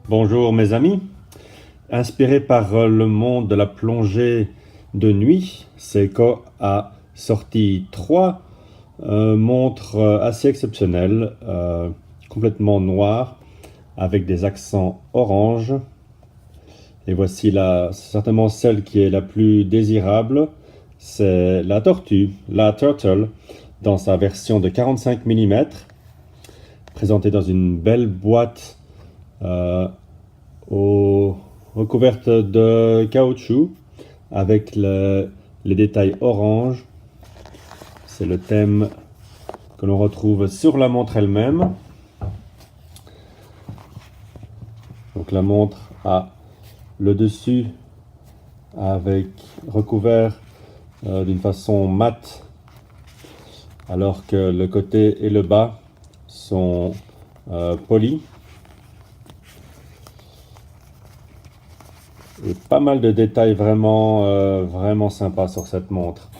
Bonjour mes amis. Inspiré par le monde de la plongée de nuit, Seiko a sorti trois montres assez exceptionnelles, complètement noires, avec des accents orange. Et voici certainement celle qui est la plus désirable, c'est la tortue, la Turtle, dans sa version de 45 mm, présentée dans une belle boîte euh, recouverte de caoutchouc avec les détails orange. C'est le thème que l'on retrouve sur la montre elle-même. Donc la montre a le dessus avec recouvert d'une façon mate, alors que le côté et le bas sont polis. Et pas mal de détails vraiment sympas sur cette montre.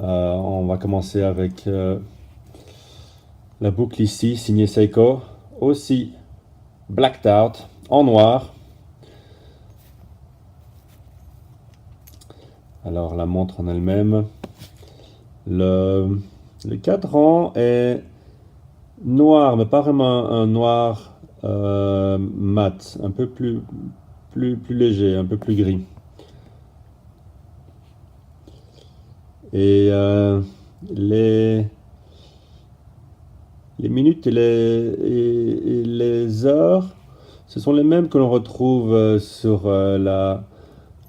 On va commencer avec la boucle ici, signée Seiko, aussi blacked out, en noir. Alors la montre en elle-même, le cadran est noir, mais pas vraiment un noir mat, un peu plus léger, un peu plus gris. Et les minutes et les heures, ce sont les mêmes que l'on retrouve sur la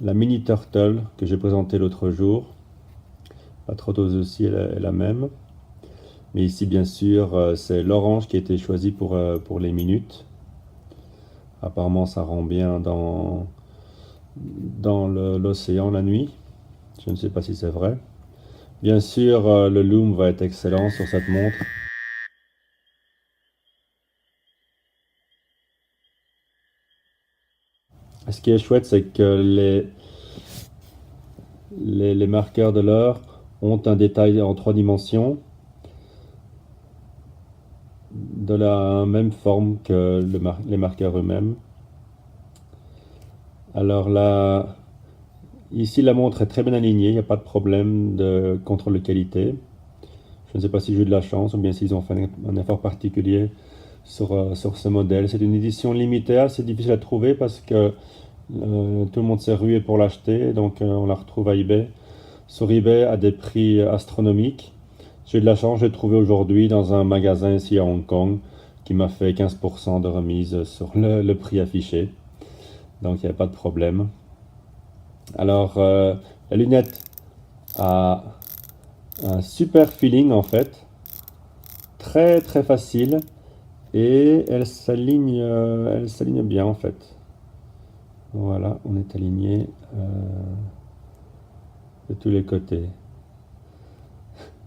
Mini Turtle que j'ai présentée l'autre jour. La trotteuse aussi est la même. Mais ici, bien sûr, c'est l'orange qui a été choisi pour les minutes. Apparemment, ça rend bien dans l'océan la nuit. Je ne sais pas si c'est vrai. Bien sûr, le loom va être excellent sur cette montre. Ce qui est chouette, c'est que les marqueurs de l'heure ont un détail en 3 dimensions de la même forme que les marqueurs eux-mêmes. Alors là, ici la montre est très bien alignée, il n'y a pas de problème de contrôle de qualité. Je ne sais pas si j'ai eu de la chance ou bien s'ils ont fait un effort particulier sur ce modèle. C'est une édition limitée, assez difficile à trouver parce que tout le monde s'est rué pour l'acheter, donc on la retrouve à eBay. Sur eBay à des prix astronomiques. J'ai eu de la chance, je l'ai trouvé aujourd'hui dans un magasin ici à Hong Kong qui m'a fait 15% de remise sur le prix affiché. Donc il n'y a pas de problème. Alors la lunette a un super feeling en fait, très facile et elle s'aligne bien en fait. Voilà, on est aligné de tous les côtés.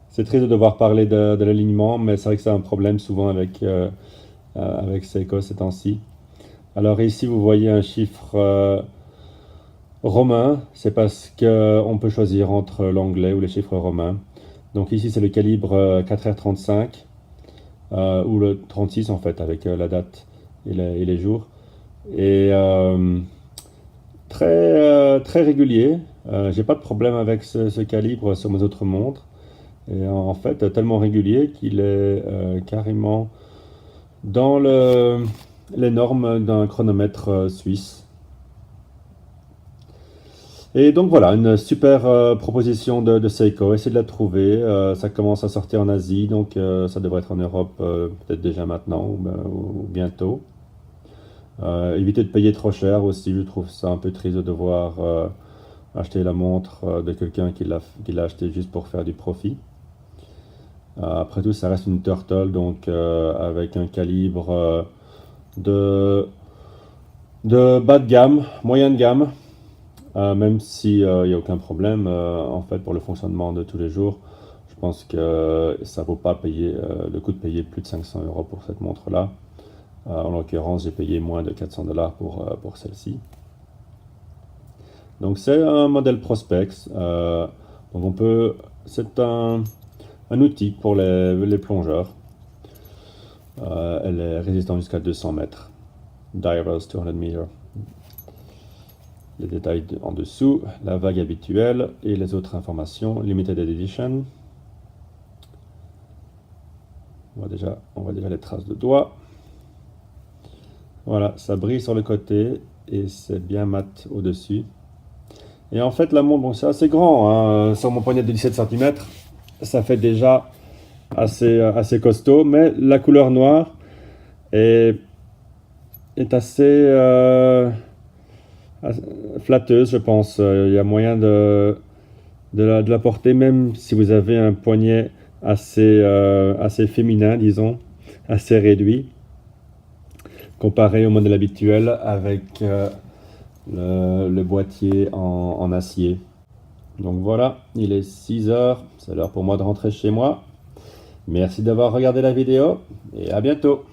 C'est triste de devoir parler de l'alignement, mais c'est vrai que c'est un problème souvent avec Seiko ces temps-ci. Alors ici, vous voyez un chiffre romain, c'est parce qu'on peut choisir entre l'anglais ou les chiffres romains. Donc ici, c'est le calibre 4R35, ou le 36 en fait, avec la date et les jours. Et très régulier. J'ai pas de problème avec ce calibre sur mes autres montres. Et en fait, tellement régulier qu'il est carrément dans les normes d'un chronomètre suisse. Et donc voilà, une super proposition de Seiko. Essayez de la trouver. Ça commence à sortir en Asie, donc ça devrait être en Europe peut-être déjà maintenant ou bientôt. Évitez de payer trop cher aussi. Je trouve ça un peu triste de devoir acheter la montre de quelqu'un qui l'a acheté juste pour faire du profit. Après tout, ça reste une Turtle, donc avec un calibre de bas de gamme, moyen de gamme, même s'il n'y a aucun problème en fait pour le fonctionnement de tous les jours. Je pense que ça ne vaut pas payer le coût de payer plus de 500 € pour cette montre-là. En l'occurrence, j'ai payé moins de 400 $ pour celle-ci. Donc c'est un modèle Prospex. Donc c'est un outil pour les plongeurs. Elle est résistante jusqu'à 200 mètres. Divers 200 meters. Les détails en dessous, la vague habituelle et les autres informations. Limited Edition. On voit déjà les traces de doigts. Voilà, ça brille sur le côté et c'est bien mat au-dessus. Et en fait, la montre, bon, c'est assez grand, hein, sur mon poignet de 17 cm, ça fait déjà assez costaud, mais la couleur noire est assez flatteuse, je pense. Il y a moyen de la porter, même si vous avez un poignet assez féminin, disons, assez réduit, comparé au modèle habituel avec le boîtier en acier. Donc voilà, il est 6 heures, c'est l'heure pour moi de rentrer chez moi. Merci d'avoir regardé la vidéo et à bientôt.